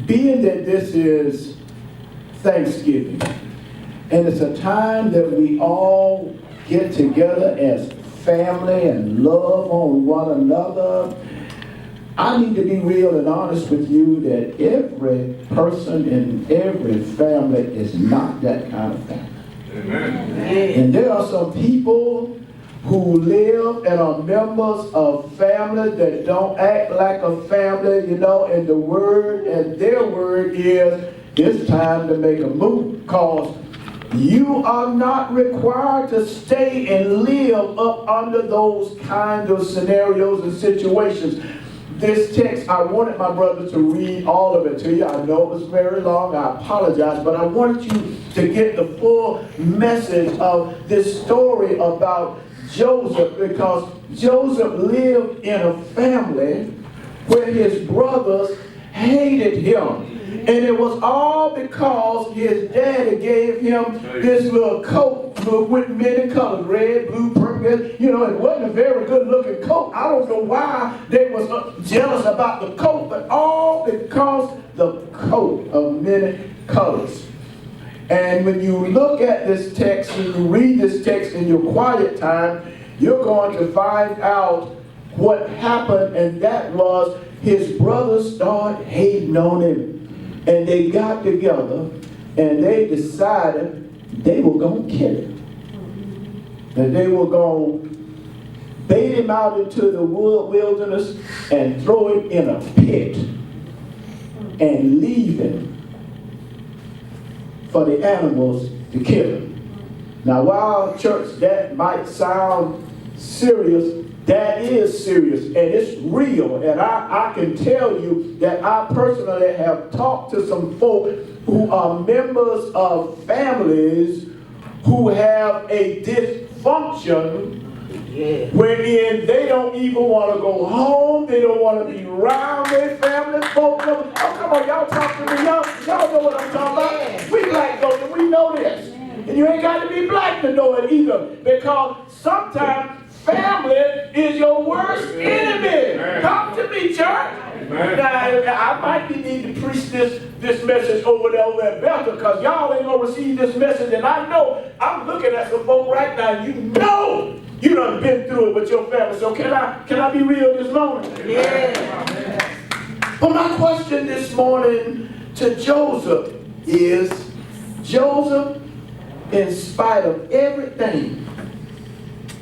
Being that this is Thanksgiving, and it's a time that we all get together as family and love on one another, I need to be real and honest with you that every person in every family is not that kind of family. Amen. And there are some people who live and are members of family that don't act like a family, and their word is, it's time to make a move, because you are not required to stay and live up under those kind of scenarios and situations. This text, I wanted my brother to read all of it to you. I know it was very long, I apologize, but I wanted you to get the full message of this story about Joseph, because Joseph lived in a family where his brothers hated him. And it was all because his daddy gave him this little coat with many colors, red, blue, purple. It wasn't a very good looking coat. I don't know why they was jealous about the coat, but all because the coat of many colors. And when you look at this text, and you read this text in your quiet time, you're going to find out what happened, and that was his brothers started hating on him. And they got together and they decided they were going to kill him. And they were going to bait him out into the wilderness and throw him in a pit and leave him for the animals to kill him. Now, while church, that might sound serious, that is serious, and it's real. And I can tell you that I personally have talked to some folk who are members of families who have a dysfunction wherein they don't even want to go home, they don't want to be around their family folk. Oh, come on, y'all talk to me. Y'all know what I'm talking about. We black folk, and we know this. And you ain't got to be black to know it either, because sometimes family is your worst enemy. Talk to me, church. Now, I might need to preach this message over there at Bethel, because y'all ain't going to receive this message. And I know, I'm looking at some folk right now, you done been through it with your family. So can I be real this morning? Yeah. But my question this morning to Joseph is, Joseph, in spite of everything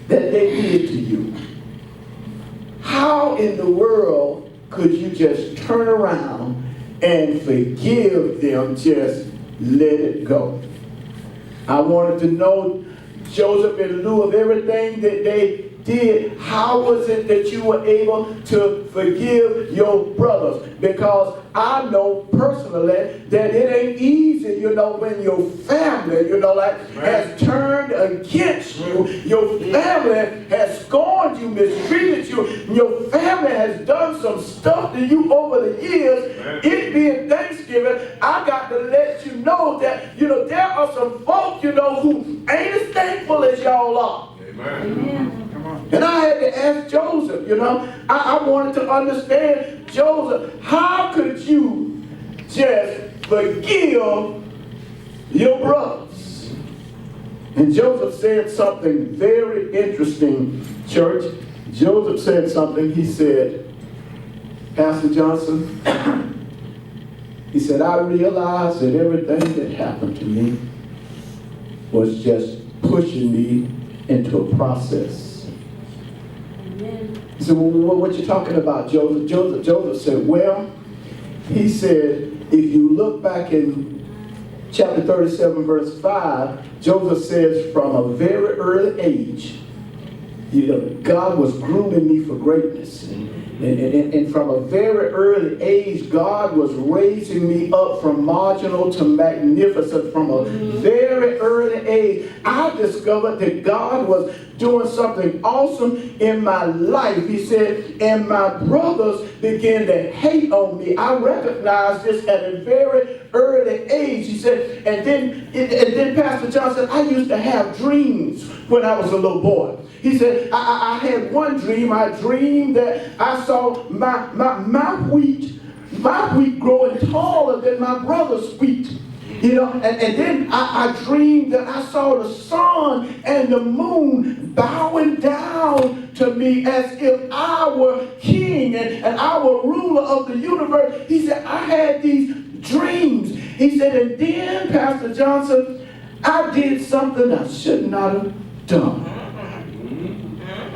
that they did to you, how in the world could you just turn around and forgive them, just let it go? I wanted to know, Joseph, in lieu of everything that they did, how was it that you were able to forgive your brothers? Because I know personally that it ain't easy, when your family, has turned against you, your family has scorned you, mistreated you, your family has done some stuff to you over the years. It being Thanksgiving, I got to let you know that, there are some folk, who ain't as thankful as y'all are. Amen. And I had to ask Joseph, I wanted to understand, Joseph, how could you just forgive your brothers? And Joseph said something very interesting, church. Joseph said something. He said, Pastor Johnson, he said, I realized that everything that happened to me was just pushing me into a process. He said, well, what you talking about, Joseph? Joseph said, well, he said, if you look back in chapter 37, verse 5, Joseph says, from a very early age, God was grooming me for greatness. And from a very early age, God was raising me up from marginal to magnificent. From a very early age, I discovered that God was doing something awesome in my life. He said, and my brothers began to hate on me. I recognized this at a very early age. He said, and then Pastor John said, I used to have dreams when I was a little boy. He said, I had one dream. I dreamed that I saw my wheat my wheat growing taller than my brother's wheat. You know, and then I dreamed that I saw the sun and the moon bowing down to me as if I were king and I were ruler of the universe. He said, I had these dreams. He said, and then, Pastor Johnson, I did something I should not have done.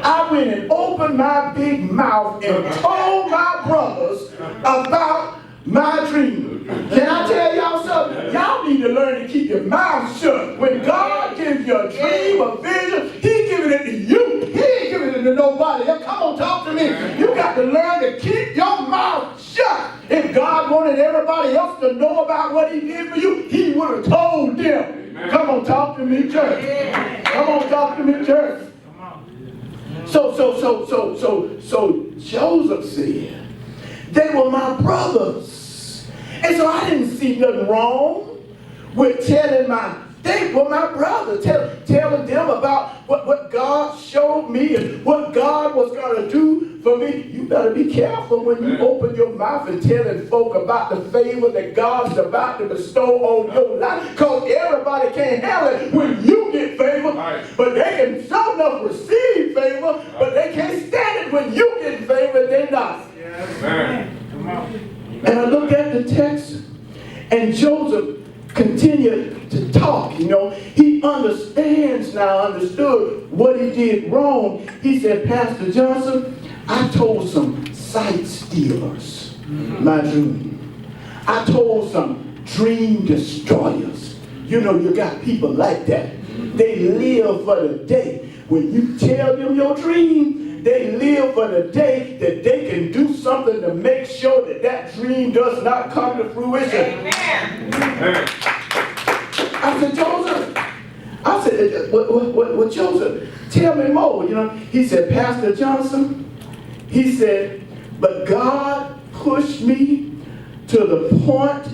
I went and opened my big mouth and told my brothers about my dream. Can I tell y'all something? Y'all need to learn to keep your mouth shut. When God gives you a dream, a vision, He's giving it to you. He ain't giving it to nobody else. Come on, talk to me. You got to learn to keep your mouth shut. If God wanted everybody else to know about what He did for you, He would have told them. Amen. Come on, talk to me, church. Come on, talk to me, church. So Joseph said, they were my brothers. And so I didn't see nothing wrong with they were my brothers, telling them about what God showed me and what God was going to do for me. You better be careful when you open your mouth and telling folk about the favor that God's about to bestow on your life. Because everybody can't handle it when you get favor, but they can so enough receive favor, but they can't stand it when you get favor and they're not. Come on. And I look at the text, and Joseph continued to talk. You know, he understood what he did wrong. He said, Pastor Johnson, I told some sight stealers my dream. I told some dream destroyers. You know, you got people like that. They live for the day. When you tell them your dream, they live for the day that they can do something to make sure that that dream does not come to fruition. Amen. I said, Joseph, what Joseph, tell me more. You know, he said, Pastor Johnson, he said, but God pushed me to the point,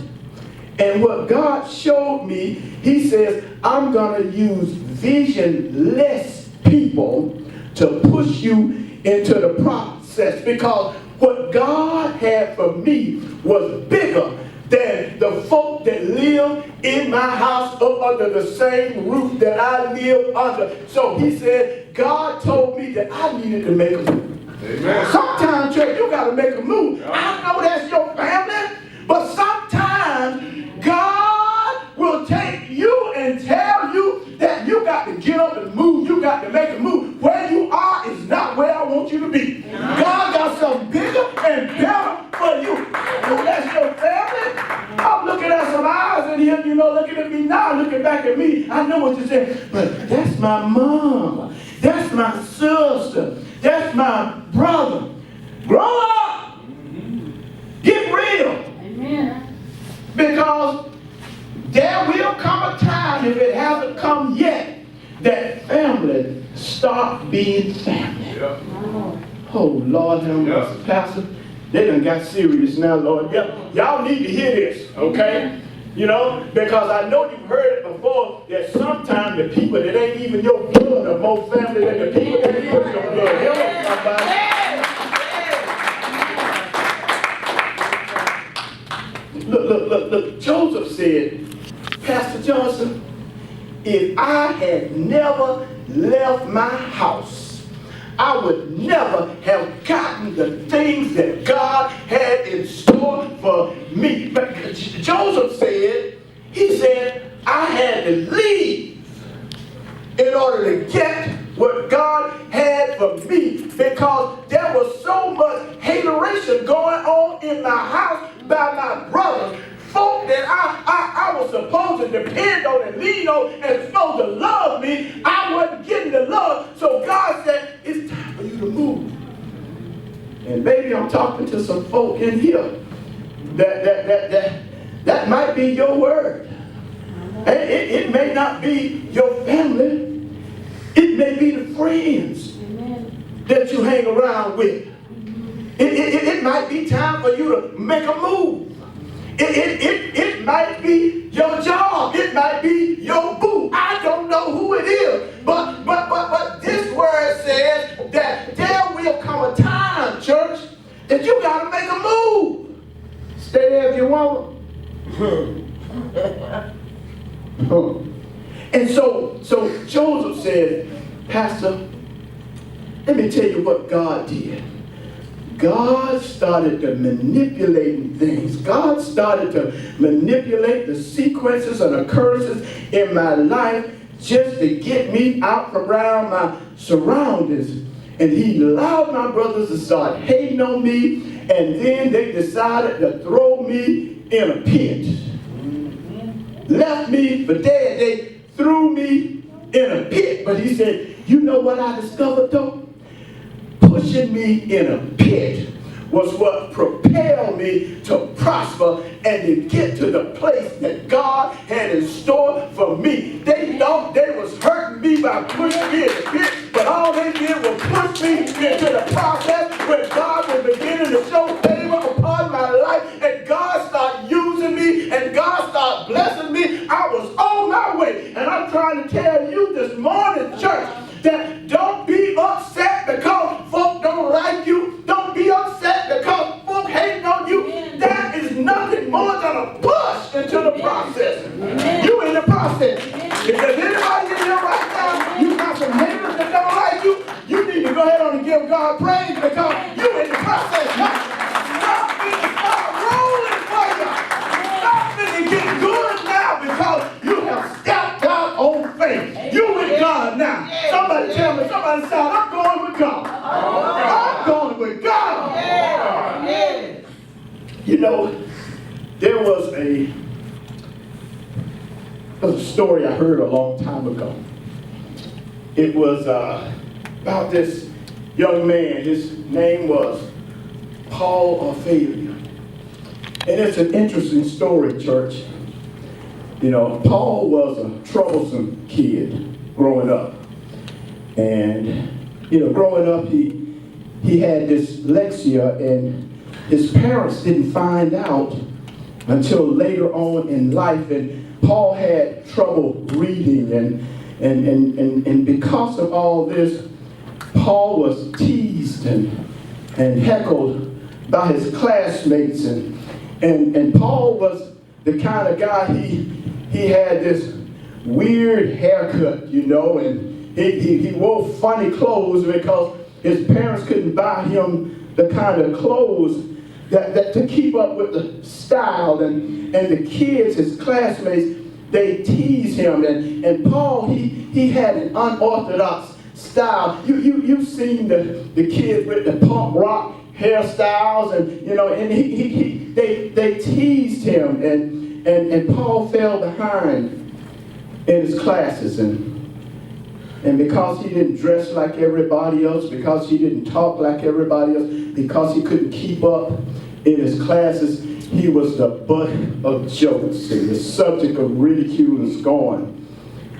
and what God showed me, he says, I'm going to use visionless people to push you into the process, because what God had for me was bigger than the folk that live in my house up under the same roof that I live under. So he said, God told me that I needed to make a move. Amen. Sometimes, church, you got to make a move. I know that's your family, but sometimes God will take you and tell you that you got to get up and move. You got to make a move. Where you are is not where I want you to be. God got something bigger and better for you. So that's your family. I'm looking at some eyes in here, you know, looking at me now, looking back at me. I know what you're saying, but that's my mom. That's my sister. That's my brother. Grow up. Get real. Amen. Because there will come a time, if it hasn't come yet, that family stop being family. Yeah. Oh, Lord have mercy. Pastor, they done got serious now, Lord. Y'all need to hear this, okay? You know, because I know you've heard it before, that sometimes the people that ain't even your blood are more family than the people that is your blood. Hello, somebody. Look. Joseph said, Pastor Johnson, if I had never left my house, I would never have gotten the things that God had in store for me. But Joseph said, he said, I had to leave in order to get what God had for me, because there was so much hateration going on in my house by my brothers. Folk that I was supposed to depend on and lean on and supposed to love me, I wasn't getting the love. So God said, it's time for you to move. And maybe I'm talking to some folk in here that might be your word. It may not be your family. It may be the friends that you hang around with. It might be time for you to make a move. It might be your job. It might be your boo. I don't know who it is. But this word says that there will come a time, church, that you got to make a move. Stay there if you want. And so Joseph said, Pastor, let me tell you what God did. God started to manipulate things. God started to manipulate the sequences and occurrences in my life just to get me out from around my surroundings. And he allowed my brothers to start hating on me, and then they decided to throw me in a pit. Left me for dead. They threw me in a pit. But he said, you know what I discovered though? Pushing me in a pit was what propelled me to prosper and to get to the place that God had in store for me. They thought they was hurting me by pushing me in the pit, but all they did was push me into the process when God was beginning to show favor upon my life, and God started using me, and God started blessing me. I was on my way. And I'm trying to tell you this morning, church, that don't be upset because folk don't like you. Don't be upset because folk hating on you. That is nothing more than a push into the process. You in the process. If there's anybody in here right now, you got some haters that don't like you, you need to go ahead on and give God praise because you in the process. Something is not rolling for you. Something is getting good now because you have stepped out on faith. You with God now. Somebody tell me, somebody shout, I'm going with God. I'm going with God. You know, there was a story I heard a long time ago. It was about this young man. His name was Paul Ophelia. And it's an interesting story, church. You know, Paul was a troublesome kid growing up. And, you know, growing up, he had dyslexia, and his parents didn't find out until later on in life. And Paul had trouble reading, and because of all this, Paul was teased and heckled by his classmates, and Paul was the kind of guy, he had this weird haircut, you know, and he wore funny clothes because his parents couldn't buy him the kind of clothes that to keep up with the style, and the kids, his classmates, they teased him, and Paul, he had an unorthodox style. You've seen the kids with the punk rock hairstyles, and you know, and they teased him, and Paul fell behind in his classes, and because he didn't dress like everybody else, because he didn't talk like everybody else, because he couldn't keep up in his classes, he was the butt of jokes and the subject of ridicule and scorn.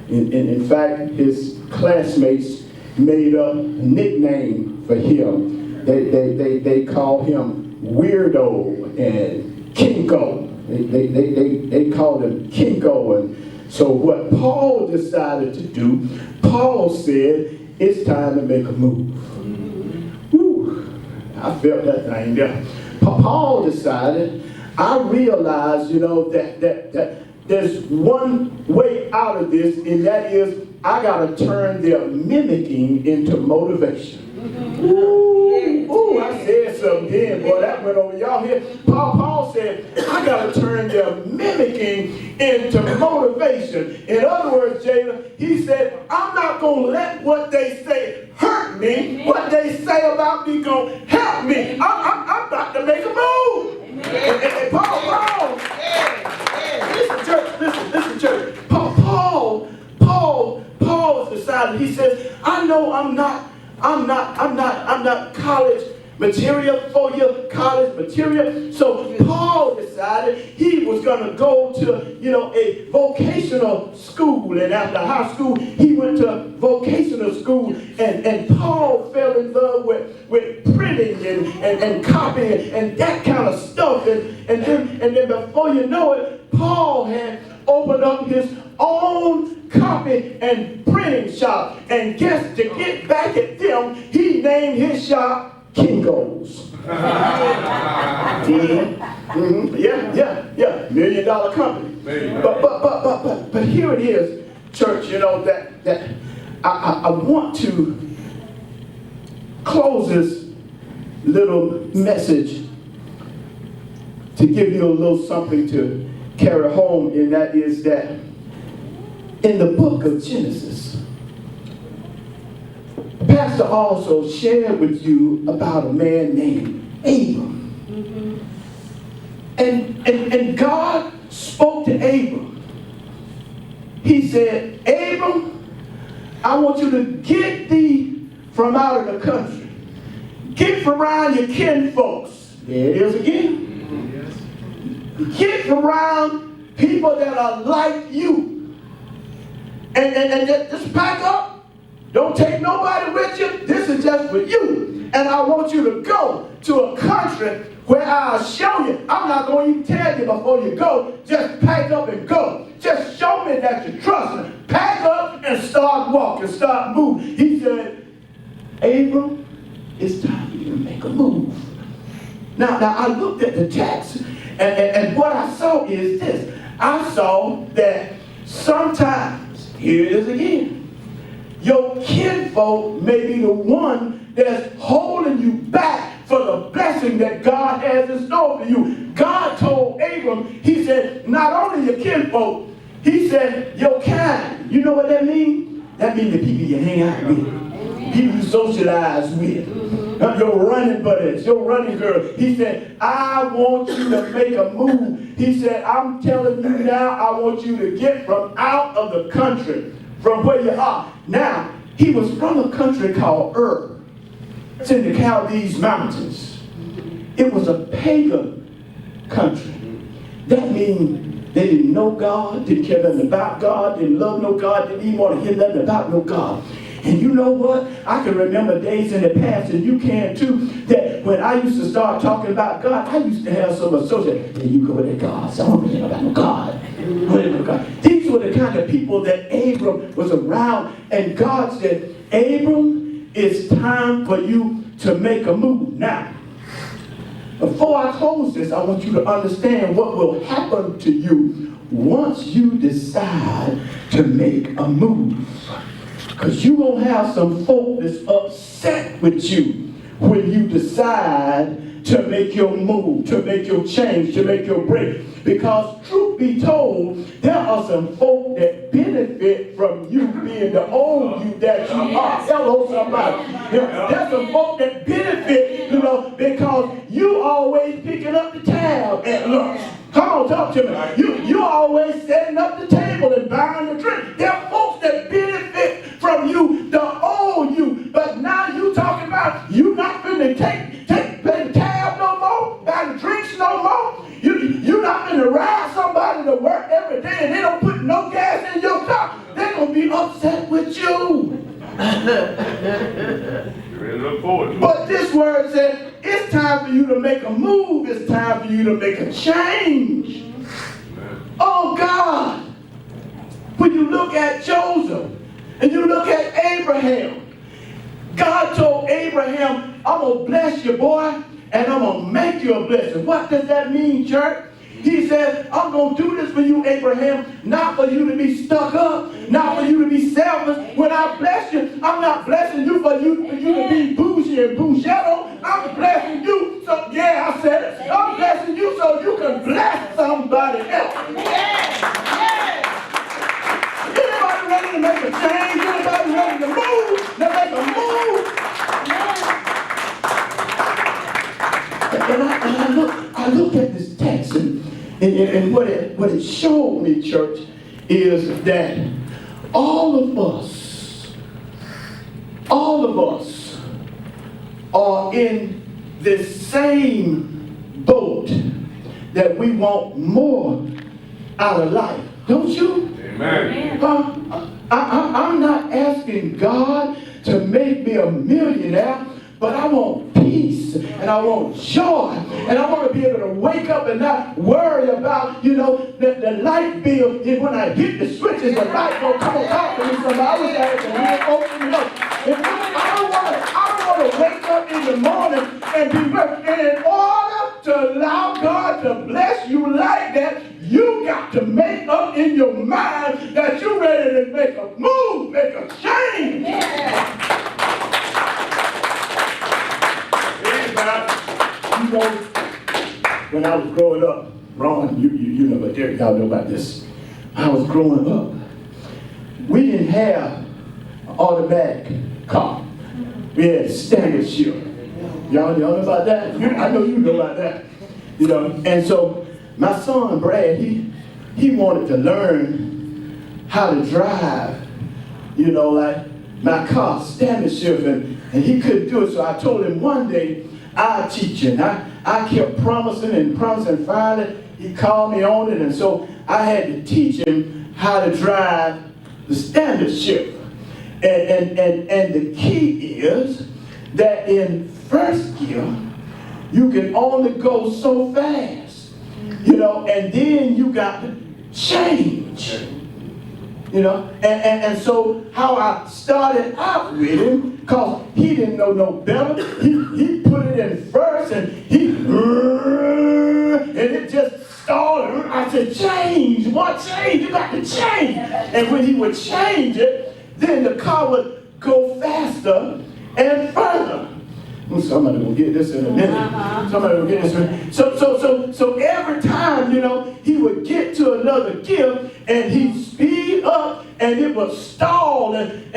In fact, his classmates made up a nickname for him. They called him Weirdo and Kinko. They called him Kinko. And so what Paul decided to do, Paul said, it's time to make a move. Whew, I felt that thing there. Paul decided, I realized, you know, that there's one way out of this, and that is I got to turn their mimicking into motivation. Ooh, I said something then, boy, that went over y'all here. Paul said, I got to turn their mimicking into motivation. In other words, Jayla, he said, I'm not going to let what they say hurt me. What they say about me going to help me. I'm about to make a move. And Paul, listen, church. Paul decided, he says, I know I'm not college material for your college material. So Paul decided he was going to go to, you know, a vocational school. And after high school, he went to vocational school. And Paul fell in love with printing and copying and that kind of stuff. And then before you know it, Paul had opened up his own copy and printing shop. And guess, to get back at them, he named his shop Kinko's. Yeah. $1 million company. But here it is, church, you know, that I want to close this little message to give you a little something to carry home, and that is that in the book of Genesis, Pastor also shared with you about a man named Abram. And God spoke to Abram. He said, Abram, I want you to get thee from out of the country. Get from around your kinfolks. There it is again. Get from around people that are like you. And just pack up. Don't take nobody with you. This is just for you. And I want you to go to a country where I'll show you. I'm not going to even tell you before you go. Just pack up and go. Just show me that you trust me. Pack up and start walking. Start moving. He said, Abram, it's time for you to make a move. Now I looked at the text, and what I saw is this. I saw that sometimes, here it is again, your kinfolk may be the one that's holding you back for the blessing that God has in store for you. God told Abram, he said, not only your kinfolk, he said, your kind. You know what that means? That means the people you hang out with, people you socialize with, your running buddies, your running girl. He said, I want you to make a move. He said, I'm telling you now, I want you to get from out of the country, from where you are. Now, he was from a country called Ur. It's in the Chaldees Mountains. It was a pagan country. That means they didn't know God, didn't care nothing about God, didn't love no God, didn't even want to hear nothing about no God. And you know what? I can remember days in the past, and you can too, that when I used to start talking about God, I used to have some associates. Hey, you go to God. Someone was about God. These were the kind of people that Abram was around. And God said, Abram, it's time for you to make a move. Now, before I close this, I want you to understand what will happen to you once you decide to make a move. Because you're going to have some folk that's upset with you when you decide to make your move, to make your change, to make your break. Because truth be told, there are some folk that benefit from you being the old you that you are. Hello, somebody. There's some folk that benefit, because you always picking up the tab at lunch. Come on, talk to me. You always setting up the table and buying the drink. There are folks that benefit from you, the old you. But now you talking about you not finna pay the tab no more, buy the drinks no more. You not finna ride somebody to work every day and they don't put no gas in your car. They're gonna be upset with you. But this word said, it's time for you to make a move. It's time for you to make a change. Oh God, when you look at Joseph and you look at Abraham, God told Abraham, I'm going to bless you, boy, and I'm going to make you a blessing. What does that mean, church? He says, I'm going to do this for you, Abraham, not for you to be stuck up, not for you to be selfish. When I bless you, I'm not blessing you for you to be bougie and bougetto. I'm blessing you so, yeah, I said it. I'm blessing you so you can bless somebody else. Anybody ready to make a change? Anybody ready to move? To make a move? And I look at this text, and what it showed me, church, is that all of us are in this same boat that we want more out of life. Don't you? Amen. I'm not asking God to make me a millionaire, but I want peace, and I want joy, and I want to be able to wake up and not worry about, the light bill. When I hit the switches, the light will come and talk to me. Somebody, I wish I had to open it up. I don't want ought to wake up in the morning and be ready. And in order to allow God to bless you like that, you got to make up in your mind that you're ready to make a move, make a change. You know, when I was growing up, Ron, you know, but Derek, y'all know about this. I was growing up. We didn't have an automatic car. We had standard shift. Y'all know about that? I know you know about that. You know, and so my son Brad, he wanted to learn how to drive, you know, like my car, standard shift, and he couldn't do it. So I told him one day I'll teach him. I kept promising and promising. Finally, he called me on it, and so I had to teach him how to drive the standard shift. And the key is that in first gear, you can only go so fast, you know, and then you got to change, you know. And so how I started out with him, because he didn't know no better, he put it in first, and it just stalled. I said, change, what change? You got to change. And when he would change it, then the car would go faster and further. Somebody will get this in a minute. Somebody will get this in a minute. So every time, you know, he would get to another gear and he'd speed up and it would stall and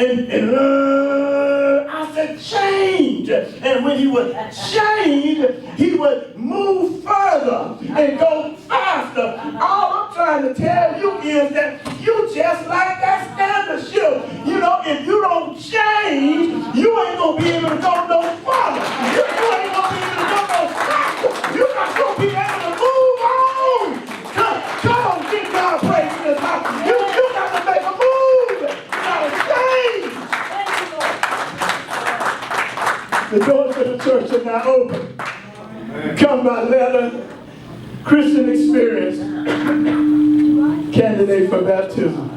I said change. And when he would change, he would move further and go faster. All I'm trying to tell you is that you just like that standard shift. You know, if you don't change, you ain't going to be able to go no farther. You ain't going to be able to go no faster. You're not going to be able to move on. Come on, give God praise in this house. You got to make a move. You got to change. The doors of the church are now open. Come by letter, Christian Experience, candidate for baptism.